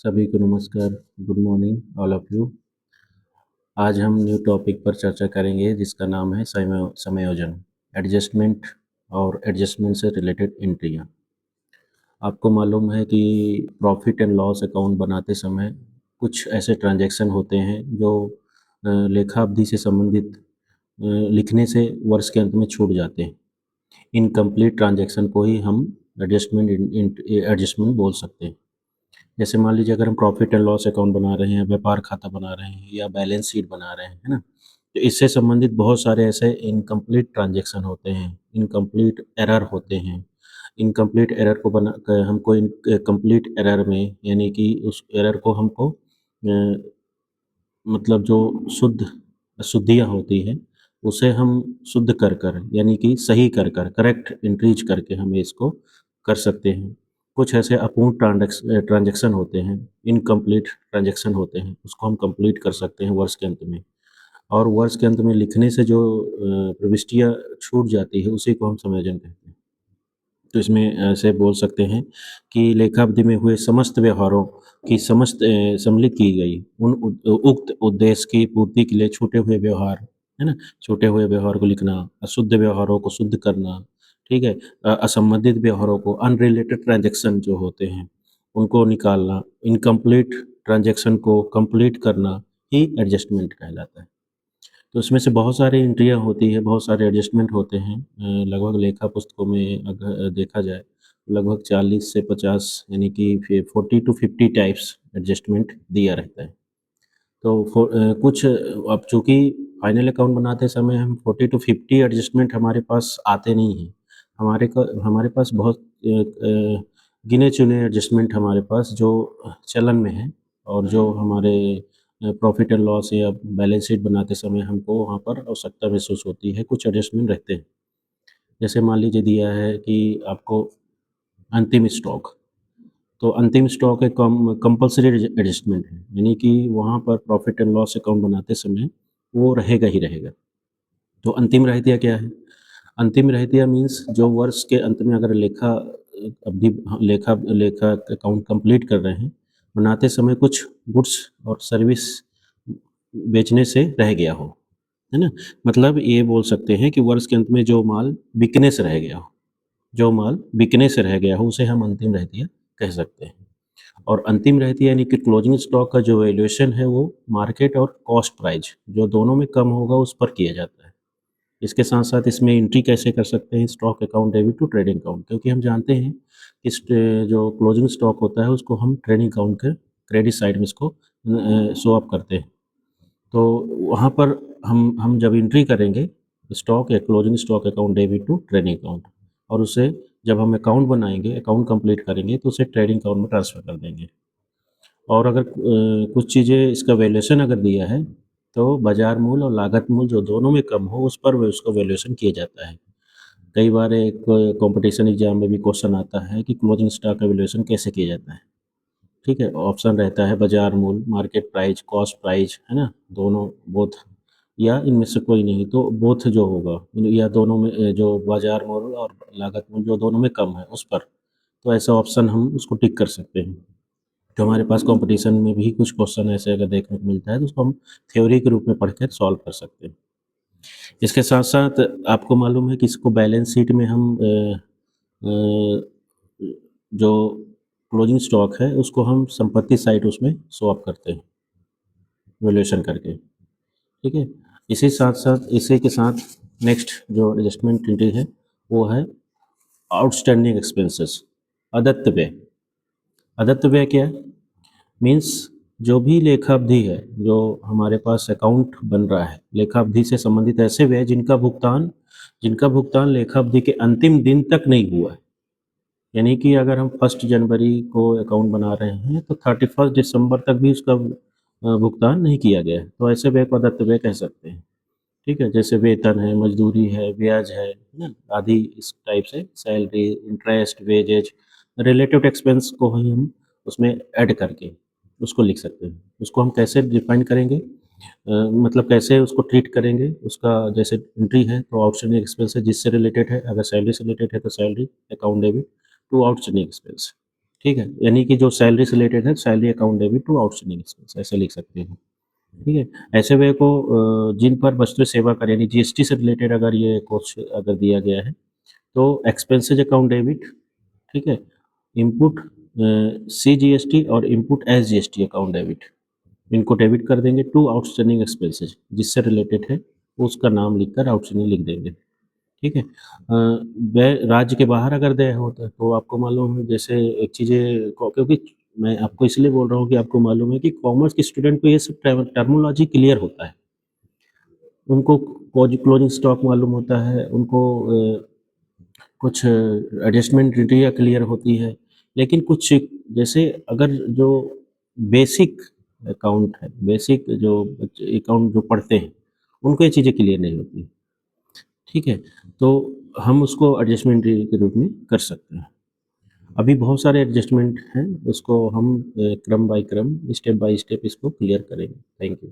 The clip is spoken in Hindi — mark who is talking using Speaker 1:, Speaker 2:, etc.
Speaker 1: सभी को नमस्कार, good morning all of you. आज हम न्यू टॉपिक पर चर्चा करेंगे जिसका नाम है समायोजन, एडजस्टमेंट और एडजस्टमेंट से रिलेटेड एंट्रियाँ। आपको मालूम है कि प्रॉफिट एंड लॉस अकाउंट बनाते समय कुछ ऐसे ट्रांजैक्शन होते हैं जो लेखा अवधि से संबंधित लिखने से वर्ष के अंत में छूट जाते हैं। इनकम्प्लीट ट्रांजैक्शन को ही हम एडजस्टमेंट बोल सकते हैं। जैसे मान लीजिए अगर हम प्रॉफिट एंड लॉस अकाउंट बना रहे हैं, व्यापार खाता बना रहे हैं या बैलेंस शीट बना रहे हैं, है ना? तो इससे संबंधित बहुत सारे ऐसे इनकम्प्लीट ट्रांज़ैक्शन होते हैं, इनकम्प्लीट एरर होते हैं। इनकम्प्लीट एरर को बना क हमको कंप्लीट एरर में यानी कि उस एरर को हमको मतलब जो शुद्ध अशुद्धियाँ होती हैं, उसे हम शुद्ध कर यानी कि सही कर करेक्ट एंट्रीज़ करके हम इसको कर सकते हैं। कुछ ऐसे अपूर्ण ट्रांज़ैक्शन होते हैं, इनकम्प्लीट ट्रांज़ैक्शन होते हैं, उसको हम कंप्लीट कर सकते हैं वर्ष के अंत में। और वर्ष के अंत में लिखने से जो प्रविष्टियाँ छूट जाती है, उसी को हम समायोजन कहते हैं। तो इसमें ऐसे बोल सकते हैं कि लेखावधि में हुए समस्त व्यवहारों की सम्मिलित की गई उक्त उद्देश्य की पूर्ति के लिए छूटे हुए व्यवहार, है ना? छूटे हुए व्यवहार को लिखना, अशुद्ध व्यवहारों को शुद्ध करना, ठीक है? असंबंधित व्यवहारों को अनरिलेटेड ट्रांज़ैक्शन जो होते हैं, उनको निकालना, इनकम्प्लीट ट्रांज़ैक्शन को कंप्लीट करना ही एडजस्टमेंट कहलाता है। तो इसमें से बहुत सारी एंट्रियाँ होती हैं, बहुत सारे एडजस्टमेंट होते हैं। लगभग लेखा पुस्तकों में अगर देखा जाए, लगभग 40 से 50 यानी कि 40 टू 50 टाइप्स एडजस्टमेंट दिया रहता है। तो कुछ अब चूँकि फाइनल अकाउंट बनाते समय हम 40 टू 50 एडजस्टमेंट हमारे पास आते नहीं हैं। हमारे पास बहुत गिने-चुने एडजस्टमेंट हमारे पास जो चलन में हैं और जो हमारे प्रॉफ़िट एंड लॉस या बैलेंस शीट बनाते समय हमको वहाँ पर आवश्यकता महसूस होती है, कुछ एडजस्टमेंट रहते हैं। जैसे मान लीजिए दिया है कि आपको अंतिम स्टॉक, तो अंतिम स्टॉक एक कंपल्सरी एडजस्टमेंट है, यानी कि वहाँ पर प्रॉफ़िट एंड लॉस अकाउंट बनाते समय वो रहेगा ही रहेगा। तो अंतिम रहतिया क्या है? अंतिम रहतिया मीन्स जो वर्ष के अंत में अगर लेखा अकाउंट कंप्लीट कर रहे हैं, बनाते समय कुछ गुड्स और सर्विस बेचने से रह गया हो, है ना? मतलब ये बोल सकते हैं कि वर्ष के अंत में जो माल बिकने से रह गया हो, उसे हम अंतिम रहतिया कह सकते हैं। और अंतिम रहतिया यानी कि क्लोजिंग स्टॉक का जो वैल्यूएशन है वो मार्केट और कॉस्ट प्राइस जो दोनों में कम होगा उस पर किया जाता है। इसके साथ-साथ इसमें एंट्री कैसे कर सकते हैं stock account debit to trading account, क्योंकि हम जानते हैं जो क्लोजिंग स्टॉक होता है उसको हम ट्रेडिंग अकाउंट के क्रेडिट साइड में इसको शो ऑफ करते हैं। तो वहाँ पर हम जब एंट्री करेंगे स्टॉक या closing stock account debit to trading account, और उसे जब हम अकाउंट बनाएँगे, अकाउंट कंप्लीट करेंगे तो उसे ट्रेडिंग अकाउंट में ट्रांसफ़र कर देंगे। और अगर कुछ चीज़ें इसका वैल्यूएशन अगर दिया है, तो बाज़ार मूल्य और लागत मूल्य जो दोनों में कम हो, उस पर उसका वैल्यूएशन किया जाता है। कई बार एक कॉम्पिटिशन एग्ज़ाम में भी क्वेश्चन आता है कि क्लोजिंग स्टॉक का वैल्यूएशन कैसे किया जाता है, ठीक है? ऑप्शन रहता है बाज़ार मूल्य, मार्केट प्राइस, कॉस्ट प्राइस, है ना? दोनों बोथ या इनमें से कोई नहीं, तो बोथ जो होगा या दोनों में जो बाज़ार मूल्य और लागत मूल्य जो दोनों में कम है, उस पर। तो ऐसा ऑप्शन हम उसको टिक कर सकते हैं। तो हमारे पास कॉम्पिटिशन में भी कुछ क्वेश्चन ऐसे अगर देखने को मिलता है तो उसको हम थ्योरी के रूप में पढ़ कर सॉल्व कर सकते हैं। इसके साथ-साथ आपको मालूम है कि इसको बैलेंस शीट में हम अ, जो क्लोजिंग स्टॉक है उसको हम संपत्ति साइड उसमें शो ऑफ करते हैं, वैल्यूएशन करके, ठीक है? इसी के साथ नेक्स्ट जो एडजस्टमेंट एंट्री है वो है आउटस्टैंडिंग एक्सपेंसेस, अदत्त व्यय। अदत्त व्यय क्या है? मीन्स जो भी लेखावधि है, जो हमारे पास अकाउंट बन रहा है, लेखावधि से संबंधित ऐसे व्यय जिनका भुगतान लेखावधि के अंतिम दिन तक नहीं हुआ है। यानी कि अगर हम 1 जनवरी को अकाउंट बना रहे हैं तो 31 दिसंबर तक भी उसका भुगतान नहीं किया गया है, तो ऐसे व्यय को अदत्त व्यय कह सकते हैं। ठीक है? जैसे वेतन है, मज़दूरी है, ब्याज है ना? आदि इस टाइप से salary, interest, wages, related expense को ही हम उसमें ऐड करके उसको लिख सकते हैं। उसको हम कैसे डिफाइन करेंगे? मतलब कैसे उसको ट्रीट करेंगे? उसका जैसे एंट्री है तो आउटस्टैंडिंग एक्सपेंस है जिससे रिलेटेड है, अगर सैलरी से रिलेटेड है तो salary account debit to outstanding expense. ठीक है? यानी कि जो सैलरी से रिलेटेड है, salary account debit to outstanding expense ऐसे लिख सकते हैं, ठीक है? ऐसे वे को जिन पर वस्तु सेवा कर यानी जीएसटी से रिलेटेड अगर ये कुछ अगर दिया गया है, तो एक्सपेंसेस अकाउंट डेबिट, ठीक है? इनपुट सीजीएसटी और इनपुट एसजीएसटी अकाउंट डेबिट, इनको डेबिट कर देंगे टू आउटस्टैंडिंग एक्सपेंसेस जिससे रिलेटेड है, उसका नाम लिखकर आउटस्टैंडिंग लिख देंगे, ठीक है? व्यय राज्य के बाहर अगर देय होता है तो आपको मालूम है जैसे एक चीज़ें को क्योंकि मैं आपको इसलिए बोल रहा हूँ कि आपको मालूम है कि कॉमर्स के स्टूडेंट को ये सब टर्मिनोलॉजी क्लियर होता है। उनको क्लोजिंग स्टॉक मालूम होता है, उनको कुछ एडजस्टमेंट क्राइटेरिया क्लियर होती है, लेकिन कुछ जैसे अगर जो बेसिक अकाउंट है, बेसिक जो बच्चे अकाउंट जो पढ़ते हैं, उनको ये चीज़ें क्लियर नहीं होती, ठीक है? तो हम उसको एडजस्टमेंट के रूप में कर सकते हैं। अभी बहुत सारे एडजस्टमेंट हैं, उसको हम क्रम बाय क्रम, स्टेप बाय स्टेप इसको क्लियर करेंगे। Thank you.